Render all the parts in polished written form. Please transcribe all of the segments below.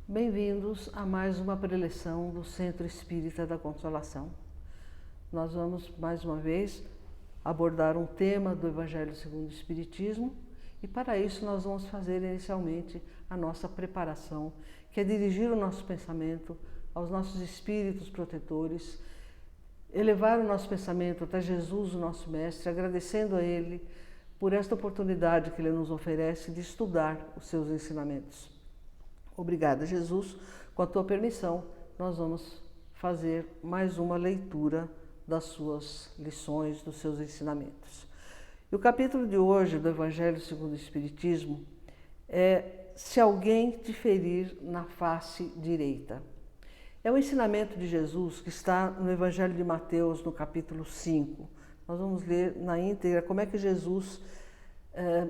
Bem-vindos a mais uma preleção do Centro Espírita da Consolação. Nós vamos, mais uma vez, abordar um tema do Evangelho segundo o Espiritismo e, para isso, nós vamos fazer inicialmente a nossa preparação, que é dirigir o nosso pensamento aos nossos espíritos protetores, elevar o nosso pensamento até Jesus, o nosso Mestre, agradecendo a Ele por esta oportunidade que Ele nos oferece de estudar os seus ensinamentos. Obrigada, Jesus. Com a tua permissão, nós vamos fazer mais uma leitura das suas lições, dos seus ensinamentos. E o capítulo de hoje do Evangelho segundo o Espiritismo é Se alguém te ferir na face direita. É o ensinamento de Jesus que está no Evangelho de Mateus, no capítulo 5. Nós vamos ler na íntegra como é que Jesus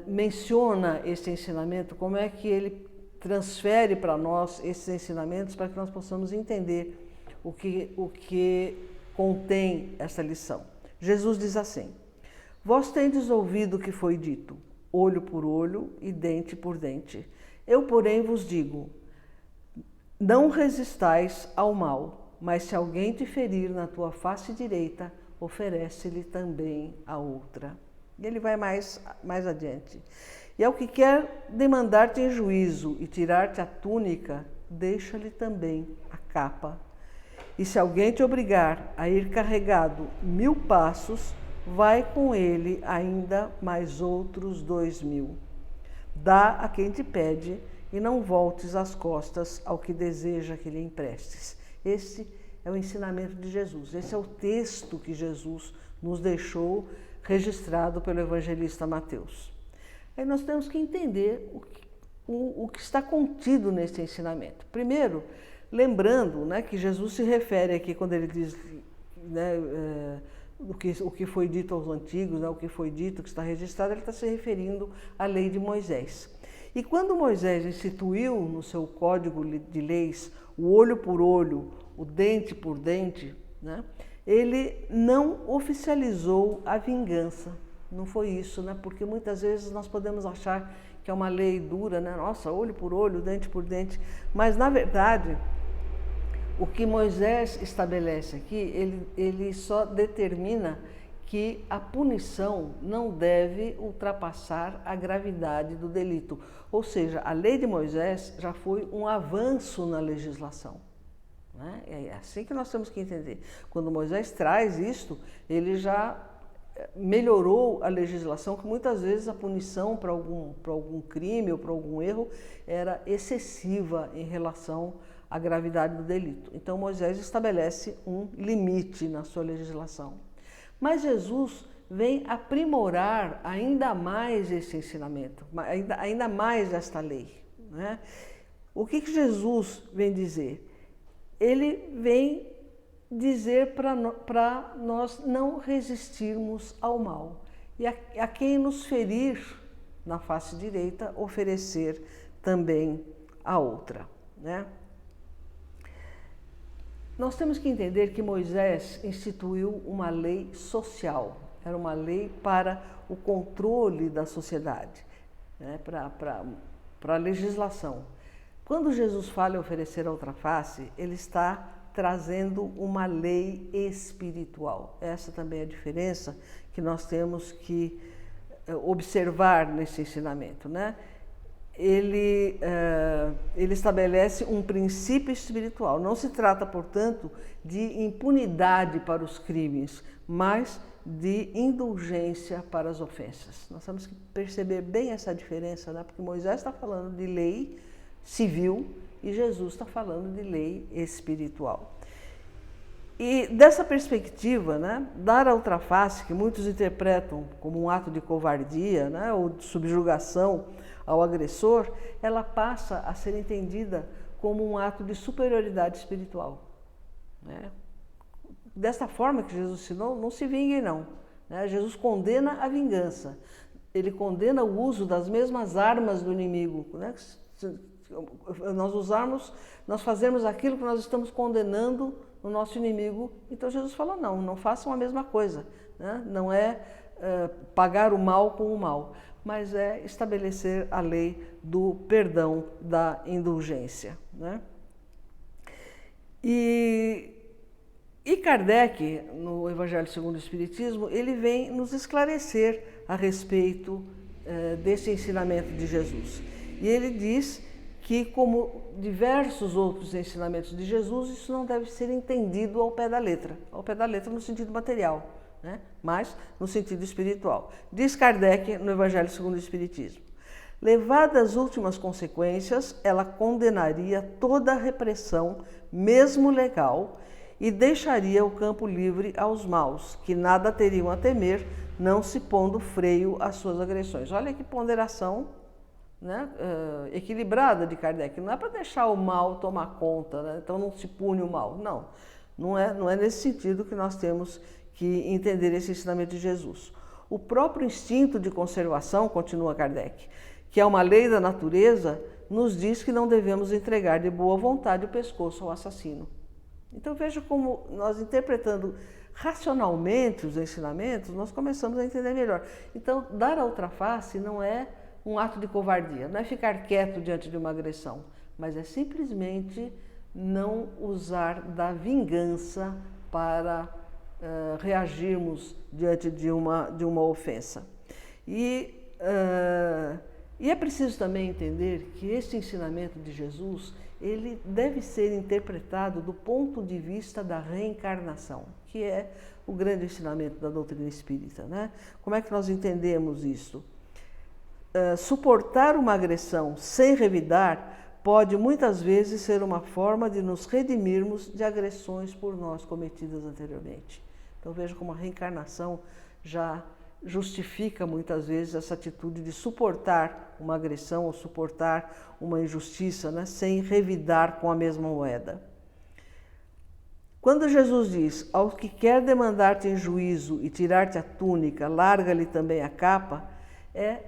menciona esse ensinamento, como é que ele transfere para nós esses ensinamentos para que nós possamos entender o que contém essa lição. Jesus diz assim: Vós tendes ouvido o que foi dito, olho por olho e dente por dente. Eu, porém, vos digo, não resistais ao mal, mas se alguém te ferir na tua face direita, oferece-lhe também a outra. E ele vai mais adiante. E ao que quer demandar-te em juízo e tirar-te a túnica, deixa-lhe também a capa. E se alguém te obrigar a ir carregado 1000 passos, vai com ele ainda mais outros 2000. Dá a quem te pede e não voltes as costas ao que deseja que lhe emprestes. Esse é o ensinamento de Jesus. Esse é o texto que Jesus nos deixou registrado pelo evangelista Mateus. Aí nós temos que entender o que está contido nesse ensinamento. Primeiro, lembrando, né, que Jesus se refere aqui, quando ele diz, né, o que foi dito aos antigos, né, o que foi dito, que está registrado, ele está se referindo à lei de Moisés. E quando Moisés instituiu no seu código de leis o olho por olho, o dente por dente, né, ele não oficializou a vingança. Não foi isso, né? Porque muitas vezes nós podemos achar que é uma lei dura, né? Nossa, olho por olho, dente por dente. Mas, na verdade, o que Moisés estabelece aqui, ele só determina que a punição não deve ultrapassar a gravidade do delito. Ou seja, a lei de Moisés já foi um avanço na legislação. Né? É assim que nós temos que entender. Quando Moisés traz isto, ele já melhorou a legislação, que muitas vezes a punição para algum crime ou para algum erro era excessiva em relação à gravidade do delito. Então Moisés estabelece um limite na sua legislação. Mas Jesus vem aprimorar ainda mais esse ensinamento, ainda mais esta lei. Né? O que Jesus vem dizer? Ele vem dizer para nós não resistirmos ao mal. E a quem nos ferir na face direita, oferecer também a outra. Né? Nós temos que entender que Moisés instituiu uma lei social. Era uma lei para o controle da sociedade, né? para a legislação. Quando Jesus fala em oferecer a outra face, ele está trazendo uma lei espiritual. Essa também é a diferença que nós temos que observar nesse ensinamento. Né? Ele estabelece um princípio espiritual. Não se trata, portanto, de impunidade para os crimes, mas de indulgência para as ofensas. Nós temos que perceber bem essa diferença, né? Porque Moisés está falando de lei civil e Jesus está falando de lei espiritual. E dessa perspectiva, né, dar a outra face, que muitos interpretam como um ato de covardia, né, ou de subjugação ao agressor, ela passa a ser entendida como um ato de superioridade espiritual. Né? Desta forma que Jesus ensinou, não se vinguem não. Né? Jesus condena a vingança. Ele condena o uso das mesmas armas do inimigo. Né? Nós fazemos aquilo que nós estamos condenando no nosso inimigo. Então Jesus falou, não façam a mesma coisa. Né? Não é pagar o mal com o mal. mas é estabelecer a lei do perdão, da indulgência, né? E Kardec, no Evangelho segundo o Espiritismo, ele vem nos esclarecer a respeito desse ensinamento de Jesus. E ele diz que, como diversos outros ensinamentos de Jesus, isso não deve ser entendido ao pé da letra no sentido material, né? Mas no sentido espiritual. Diz Kardec no Evangelho segundo o Espiritismo: levada às últimas consequências, ela condenaria toda a repressão, mesmo legal, e deixaria o campo livre aos maus, que nada teriam a temer, não se pondo freio às suas agressões. Olha que ponderação, né, equilibrada de Kardec. Não é para deixar o mal tomar conta, né? Então não se pune o mal. Não é nesse sentido que nós temos que entender esse ensinamento de Jesus. O próprio instinto de conservação, continua Kardec, que é uma lei da natureza, nos diz que não devemos entregar de boa vontade o pescoço ao assassino. Então veja como nós, interpretando racionalmente os ensinamentos, nós começamos a entender melhor. Então, dar a outra face não é um ato de covardia, não é ficar quieto diante de uma agressão, mas é simplesmente não usar da vingança para reagirmos diante de uma ofensa. E é preciso também entender que este ensinamento de Jesus, ele deve ser interpretado do ponto de vista da reencarnação, que é o grande ensinamento da doutrina espírita, né? Como é que nós entendemos isso? Suportar uma agressão sem revidar pode muitas vezes ser uma forma de nos redimirmos de agressões por nós cometidas anteriormente. Então veja como a reencarnação já justifica muitas vezes essa atitude de suportar uma agressão ou suportar uma injustiça, né, sem revidar com a mesma moeda. Quando Jesus diz: ao que quer demandar-te em juízo e tirar-te a túnica, larga-lhe também a capa, é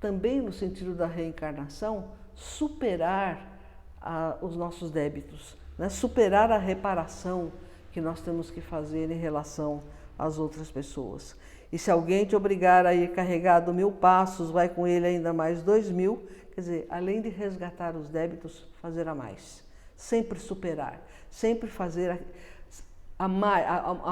também no sentido da reencarnação superar os nossos débitos, né, superar a reparação que nós temos que fazer em relação às outras pessoas. E se alguém te obrigar a ir carregado 1000 passos, vai com ele ainda mais 2000, quer dizer, além de resgatar os débitos, fazer a mais. Sempre superar, sempre fazer a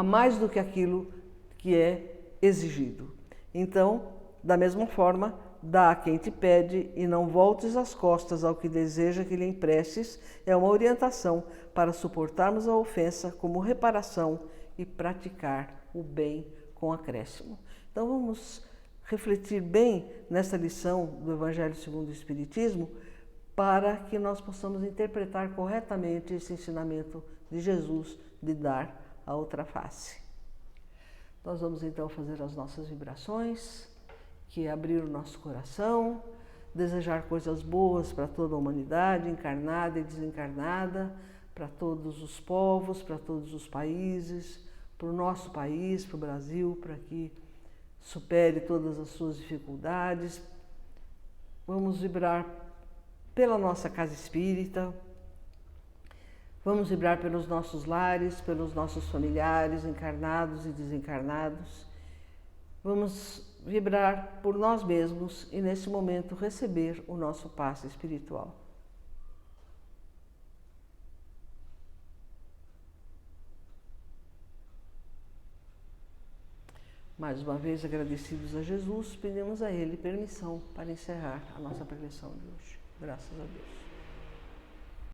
mais do que aquilo que é exigido. Então, da mesma forma, dá a quem te pede e não voltes as costas ao que deseja que lhe emprestes, é uma orientação para suportarmos a ofensa como reparação e praticar o bem com acréscimo. Então vamos refletir bem nessa lição do Evangelho segundo o Espiritismo para que nós possamos interpretar corretamente esse ensinamento de Jesus de dar a outra face. Nós vamos então fazer as nossas vibrações, que é abrir o nosso coração, desejar coisas boas para toda a humanidade, encarnada e desencarnada, para todos os povos, para todos os países, para o nosso país, para o Brasil, para que supere todas as suas dificuldades. Vamos vibrar pela nossa casa espírita, vamos vibrar pelos nossos lares, pelos nossos familiares encarnados e desencarnados. Vamos vibrar por nós mesmos e, nesse momento, receber o nosso passe espiritual. Mais uma vez, agradecidos a Jesus, pedimos a Ele permissão para encerrar a nossa preleção de hoje. Graças a Deus.